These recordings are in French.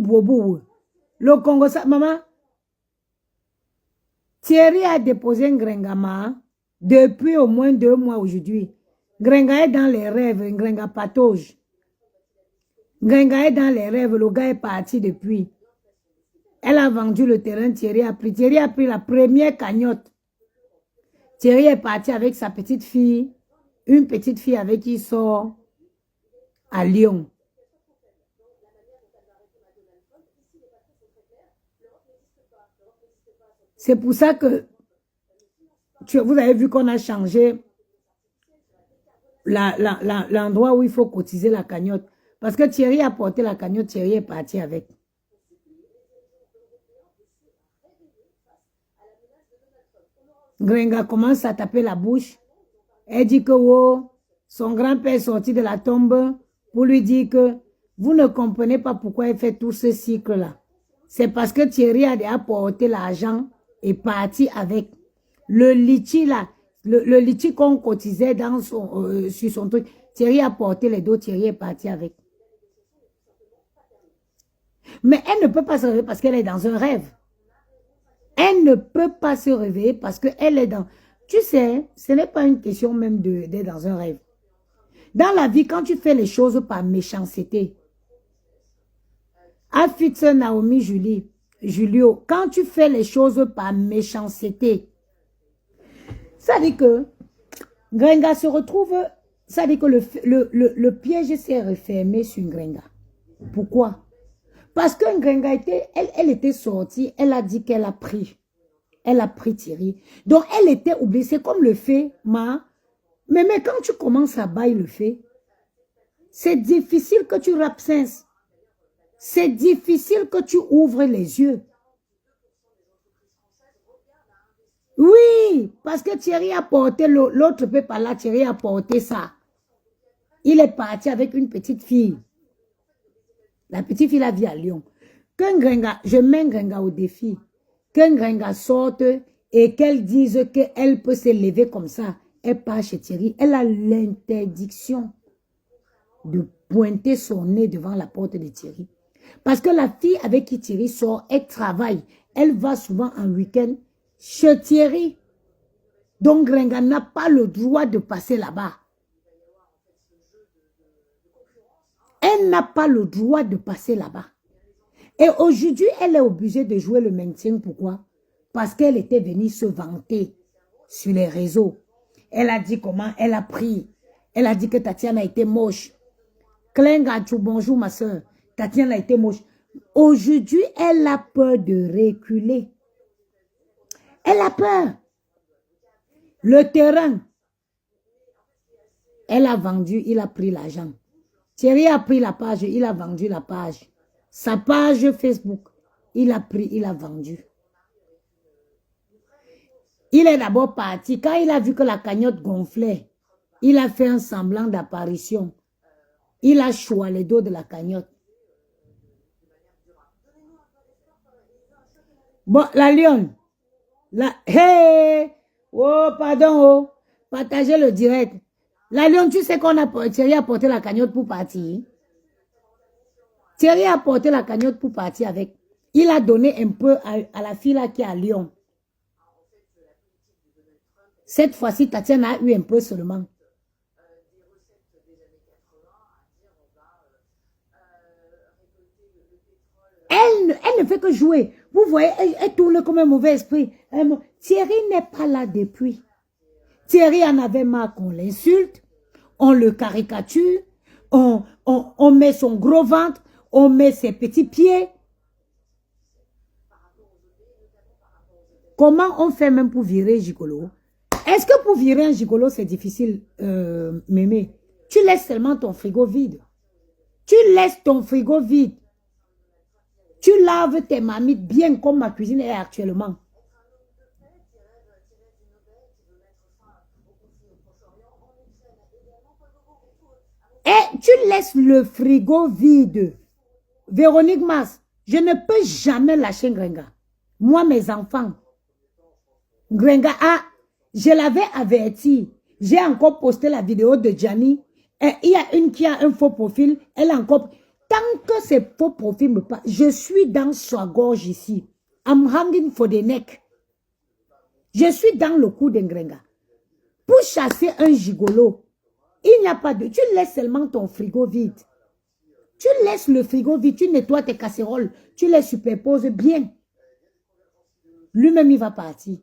bobo. Le Congo, ça, maman. Thierry a déposé un Grengama depuis au moins 2 mois aujourd'hui. Grenga est dans les rêves, Grenga patauge. Grenga est dans les rêves, le gars est parti depuis. Elle a vendu le terrain, Thierry a pris la première cagnotte. Thierry est parti avec sa petite fille, une petite fille avec qui il sort à Lyon. C'est pour ça que vous avez vu qu'on a changé l'endroit où il faut cotiser la cagnotte. Parce que Thierry a porté la cagnotte, Thierry est parti avec. Grenga commence à taper la bouche. Elle dit que oh, son grand-père est sorti de la tombe pour lui dire que vous ne comprenez pas pourquoi elle fait tout ce cycle-là. C'est parce que Thierry a apporté l'argent et parti avec. Le litchi là, le litchi qu'on cotisait dans sur son truc, Thierry a porté les dos, Thierry est parti avec. Mais elle ne peut pas se réveiller parce qu'elle est dans un rêve. Elle ne peut pas se réveiller parce qu'elle est dans... Tu sais, ce n'est pas une question même d'être dans un rêve. Dans la vie, quand tu fais les choses par méchanceté, Afitse Naomi Julio, quand tu fais les choses par méchanceté, ça dit que Grenga se retrouve, ça dit que le piège s'est refermé sur Grenga. Pourquoi? Parce que Grenga elle était sortie, elle a dit qu'elle a pris. Elle a pris Thierry. Donc elle était oubliée, c'est comme le fait, mais quand tu commences à bailler le fait, c'est difficile que tu rapsenses. C'est difficile que tu ouvres les yeux. Oui, parce que Thierry a porté, l'autre peut pas là, Thierry a porté ça. Il est parti avec une petite fille. La petite fille la vit à Lyon. Je mets Grenga au défi. Que Grenga sorte et qu'elle dise qu'elle peut se lever comme ça. Elle part chez Thierry. Elle a l'interdiction de pointer son nez devant la porte de Thierry. Parce que la fille avec qui Thierry sort, elle travaille. Elle va souvent en week-end chez Thierry. Donc Grenga n'a pas le droit de passer là-bas. Elle n'a pas le droit de passer là-bas. Et aujourd'hui, elle est obligée de jouer le maintien. Pourquoi? Parce qu'elle était venue se vanter sur les réseaux. Elle a dit comment elle a pris. Elle a dit que Tatiana était moche. Klengachou, bonjour ma soeur. Tatiana était moche. Aujourd'hui, elle a peur de reculer. Elle a peur. Le terrain, elle a vendu, il a pris l'argent. Thierry a pris la page, il a vendu la page. Sa page Facebook, il a pris, il a vendu. Il est d'abord parti. Quand il a vu que la cagnotte gonflait, il a fait un semblant d'apparition. Il a choisi les dos de la cagnotte. Bon, la lionne. Hey! Oh, pardon, oh. Partagez le direct. La lionne, tu sais qu'on a... Thierry a porté la cagnotte pour partir. Thierry a porté la cagnotte pour partir avec. Il a donné un peu à la fille là qui est à Lyon. Cette fois-ci, Tatiana a eu un peu seulement. Elle ne fait que jouer. Vous voyez, elle tourne comme un mauvais esprit. Thierry n'est pas là depuis. Thierry en avait marre qu'on l'insulte, on le caricature, on met son gros ventre, on met ses petits pieds. Comment on fait même pour virer gigolo? Est-ce que pour virer un gigolo, c'est difficile, mémé? Tu laisses seulement ton frigo vide. Tu laisses ton frigo vide. Tu laves tes marmites bien comme ma cuisine est actuellement. Et tu laisses le frigo vide. Véronique Mas, je ne peux jamais lâcher Grenga. Moi, mes enfants. Grenga, je l'avais averti. J'ai encore posté la vidéo de Gianni. Et il y a une qui a un faux profil. Elle a encore... Tant que ces faux profils me parlent, je suis dans sa gorge ici. I'm hanging for the neck. Je suis dans le cou d'Engrenga. Pour chasser un gigolo, il n'y a pas de... Tu laisses seulement ton frigo vide. Tu laisses le frigo vide, tu nettoies tes casseroles, tu les superposes bien. Lui-même, il va partir.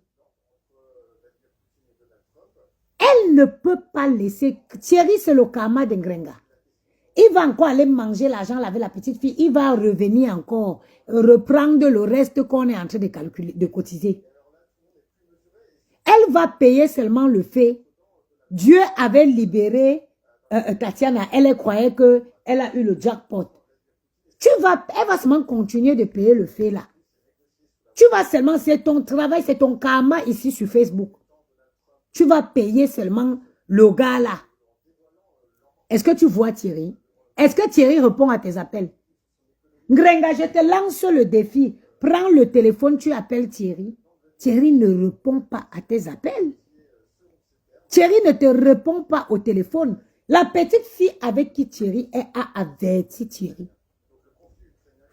Elle ne peut pas laisser... Thierry, c'est le karma d'Engrenga. Il va encore aller manger l'argent avec la petite fille. Il va revenir encore, reprendre le reste qu'on est en train de calculer, de cotiser. Elle va payer seulement le fait. Dieu avait libéré Tatiana. Elle croyait qu'elle a eu le jackpot. Elle va seulement continuer de payer le fait là. Tu vas seulement, c'est ton travail, c'est ton karma ici sur Facebook. Tu vas payer seulement le gars là. Est-ce que tu vois Thierry? Est-ce que Thierry répond à tes appels? Ngrenga, je te lance le défi. Prends le téléphone, tu appelles Thierry. Thierry ne répond pas à tes appels. Thierry ne te répond pas au téléphone. La petite fille avec qui Thierry est a averti Thierry.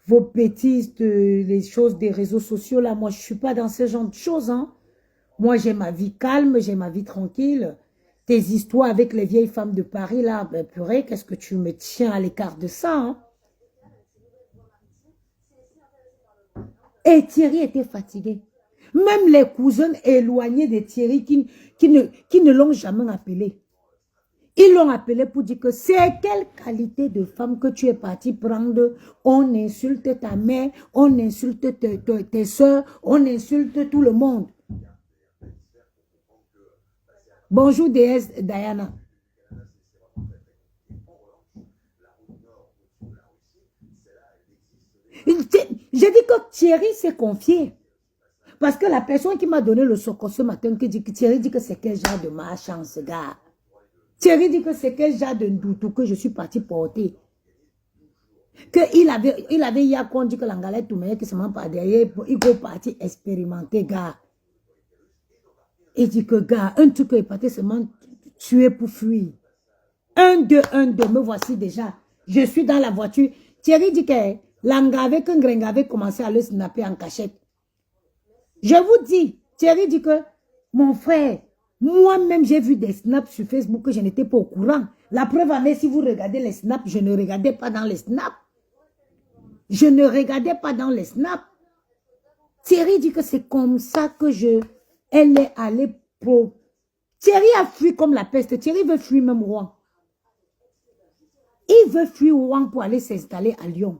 Vos bêtises, les choses des réseaux sociaux, là, moi, je ne suis pas dans ce genre de choses. Hein. Moi, j'ai ma vie calme, j'ai ma vie tranquille. Tes histoires avec les vieilles femmes de Paris, là, ben, purée, qu'est-ce que tu me tiens à l'écart de ça, hein? Et Thierry était fatigué. Même les cousins éloignés de Thierry qui ne l'ont jamais appelé. Ils l'ont appelé pour dire que c'est quelle qualité de femme que tu es parti prendre. On insulte ta mère, on insulte tes soeurs, on insulte tout le monde. Bonjour déesse Diana. J'ai dit que Thierry s'est confié. Parce que la personne qui m'a donné le secours ce matin, Thierry dit que c'est quel genre de malchance, gars. Thierry dit que c'est quel genre de doutou que je suis parti porter. Il avait hier qu'on dit que l'angalais tout meilleur qui se ment pas derrière, il faut partir expérimenter, gars. Il dit que, gars, un truc est parti seulement tuer pour fuir. 1, 2, 1, 2, me voici déjà. Je suis dans la voiture. Thierry dit que l'angave, qu'un Ngrenga avait commencé à le snapper en cachette. Je vous dis, Thierry dit que, mon frère, moi-même j'ai vu des snaps sur Facebook que je n'étais pas au courant. La preuve en est, si vous regardez les snaps, je ne regardais pas dans les snaps. Je ne regardais pas dans les snaps. Thierry dit que c'est comme ça que elle est allée pour... Thierry a fui comme la peste. Thierry veut fuir même Rouen. Il veut fuir Rouen pour aller s'installer à Lyon.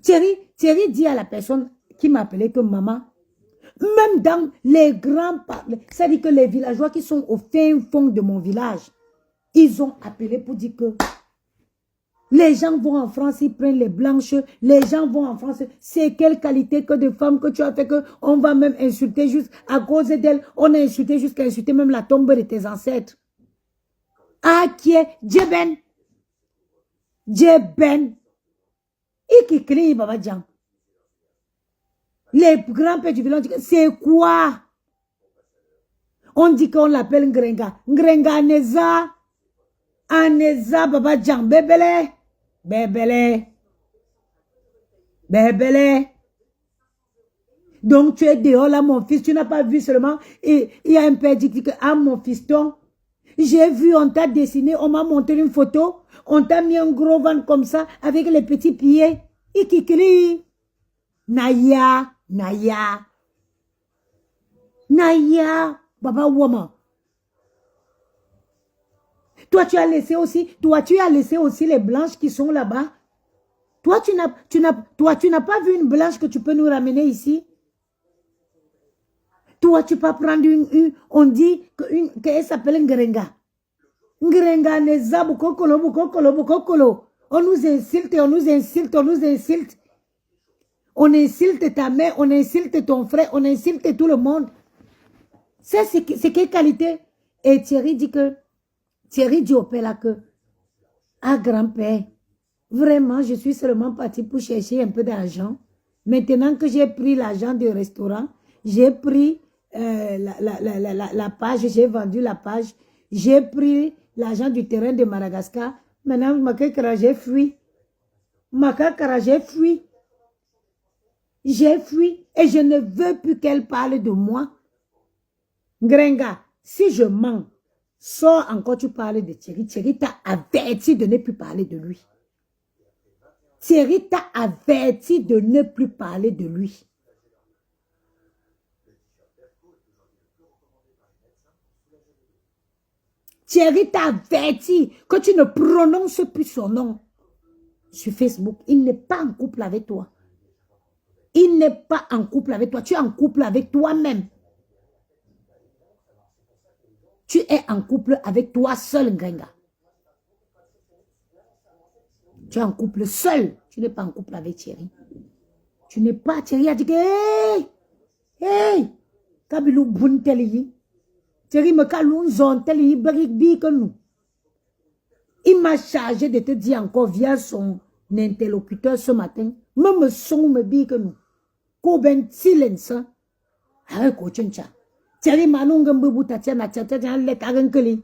Thierry dit à la personne qui m'a appelé que maman, même dans les grands... C'est-à-dire que les villageois qui sont au fin fond de mon village, ils ont appelé pour dire que les gens vont en France, ils prennent les blanches, les gens vont en France, c'est quelle qualité que de femmes que tu as fait que on va même insulter juste à cause d'elle, on a insulté jusqu'à insulter même la tombe de tes ancêtres. Ah, qui est Djeben. Djeben. Et qui crie, Baba Djan. Les grands-pères du village disent, c'est quoi? On dit qu'on l'appelle Ngrenga. Ngrenga Aneza. Aneza, Baba Djan. Bébélé. Bébélé. Bébélé. Donc tu es dehors là, mon fils. Tu n'as pas vu seulement. Et il y a un père qui dit que, ah, mon fiston, j'ai vu, on t'a dessiné, on m'a montré une photo. On t'a mis un gros ventre comme ça, avec les petits pieds. Et qui crie. Naya. Naya. Naya. Baba Woman. Toi, tu as laissé aussi les blanches qui sont là-bas. Toi, tu n'as pas vu une blanche que tu peux nous ramener ici. Toi, tu peux prendre on dit qu'elle s'appelle Ngrenga. Ngrenga neza bukokolo, bukokolo, bukokolo. On nous insulte, on nous insulte, on nous insulte. On insulte ta mère, on insulte ton frère, on insulte tout le monde. Ça, c'est quelle qualité? Et Thierry dit au père là que, ah grand-père, vraiment, je suis seulement parti pour chercher un peu d'argent. Maintenant que j'ai pris l'argent du restaurant, j'ai pris la page, j'ai vendu la page, j'ai pris l'argent du terrain de Madagascar. Maintenant, Makakara, j'ai fui. Makakara, j'ai fui. J'ai fui et je ne veux plus qu'elle parle de moi. Grenga, si je mens, sors encore, tu parles de Thierry. Thierry t'a averti de ne plus parler de lui. Thierry t'a averti de ne plus parler de lui. Thierry t'a averti que tu ne prononces plus son nom sur Facebook. Il n'est pas en couple avec toi. Il n'est pas en couple avec toi. Tu es en couple avec toi-même. Tu es en couple avec toi seul, Grenga. Tu es en couple seul. Tu n'es pas en couple avec Thierry. Tu n'es pas. Thierry a dit que, hey, hey, Kabilou Bunteli. Thierry me calou zon teli barik bi que nous. Il m'a chargé de te dire encore via son interlocuteur ce matin. Même son me dit que nous. Koben silence. Avec Kochencha. Thierry Manung Mbubu Tatiana Tatiana let Agankeli.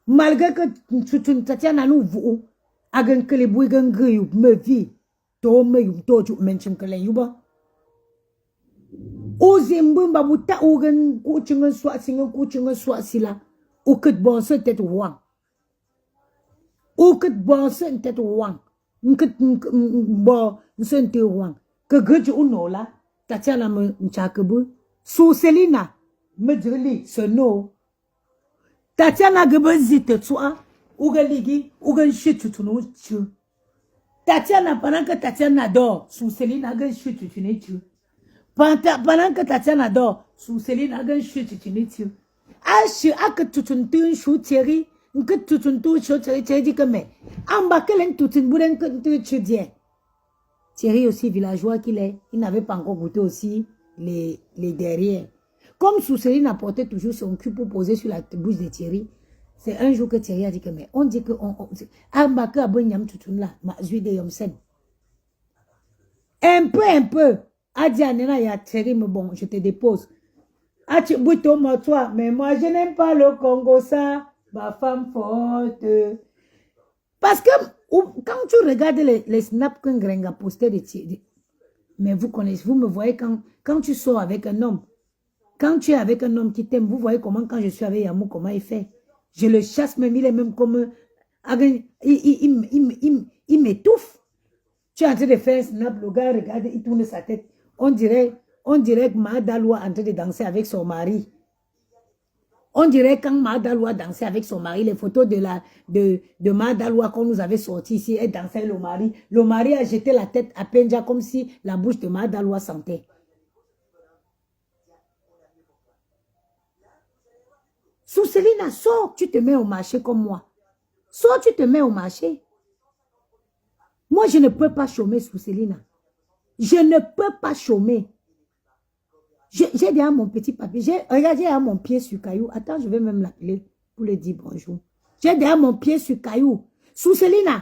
Malgré que Tatiana nous vous. Agankeli Bouigangu me vit. To me you told you mention Kalen Yuba. Ozimbumba Buta Ogan coaching soit singing coaching soit sila. Ou que bon se tête ouang. Ou que bon se tête ouang. N'ket bon se tête ouang. Que gudge ou no la. Tatiana me nchakabu. Sous Selina. Me dili ce no. Tatiana gebezite toi. Ougaligi. Ougan shit to no chu. Tatiana pendant que Tatiana dort. Sous Selina gen shit to ne chu. Pendant que Tatiana dort. Sous Selina gen shit to ne chu. Ache ak tutun chou Thierry. Que tutun chou Thierry. Thierry dit que mais. Ambakelen tutun bouden que tu dis. Thierry aussi villageois qu'il est. Il n'avait pas encore goûté aussi les derrières. Comme Sousseli apportait toujours son cul pour poser sur la bouche de Thierry, c'est un jour que Thierry a dit que mais on dit que un peu. A dit à Nena, il y a Thierry, mais bon, je te dépose. Ah, tu bouton moi toi, mais moi je n'aime pas le Congo, ça, ma femme forte. Parce que quand tu regardes les snaps qu'un Grenga postait de Thierry, mais vous connaissez, vous me voyez quand tu sors avec un homme, quand tu es avec un homme qui t'aime, vous voyez comment quand je suis avec Yamou, comment il fait. Je le chasse, même il est même comme... Il m'étouffe. Tu es en train de faire un snap, le gars regarde, il tourne sa tête. On dirait que Mahadaloua est en train de danser avec son mari. On dirait quand Mahadaloua dansait avec son mari, les photos de Mahadaloua qu'on nous avait sorti ici, elle dansait le mari. Le mari a jeté la tête à Penja comme si la bouche de Mahadaloua sentait. Sous Céline, sors, tu te mets au marché comme moi. Sors, tu te mets au marché. Moi, je ne peux pas chômer sous Céline. Je ne peux pas chômer. J'ai derrière mon petit papier. Regardez à mon pied sur caillou. Attends, je vais même l'appeler pour lui dire bonjour. J'ai derrière mon pied sur caillou. Sous Céline,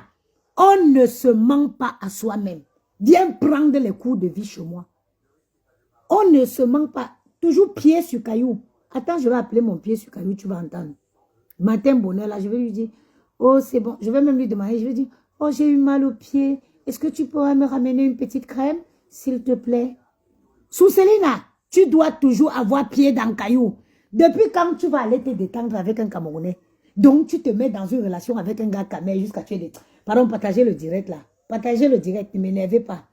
on ne se ment pas à soi-même. Viens prendre les cours de vie chez moi. On ne se ment pas. Toujours pied sur caillou. Attends, je vais appeler mon pied sur caillou, tu vas entendre. Matin bonheur, là, je vais lui dire, oh, c'est bon. Je vais même lui demander, je vais dire, oh, j'ai eu mal au pied. Est-ce que tu pourrais me ramener une petite crème, s'il te plaît? Sous Célina, tu dois toujours avoir pied dans le caillou. Depuis quand tu vas aller te détendre avec un Camerounais? Donc, tu te mets dans une relation avec un gars camé jusqu'à tuer des... Pardon, partagez le direct, là. Partagez le direct, ne m'énervez pas.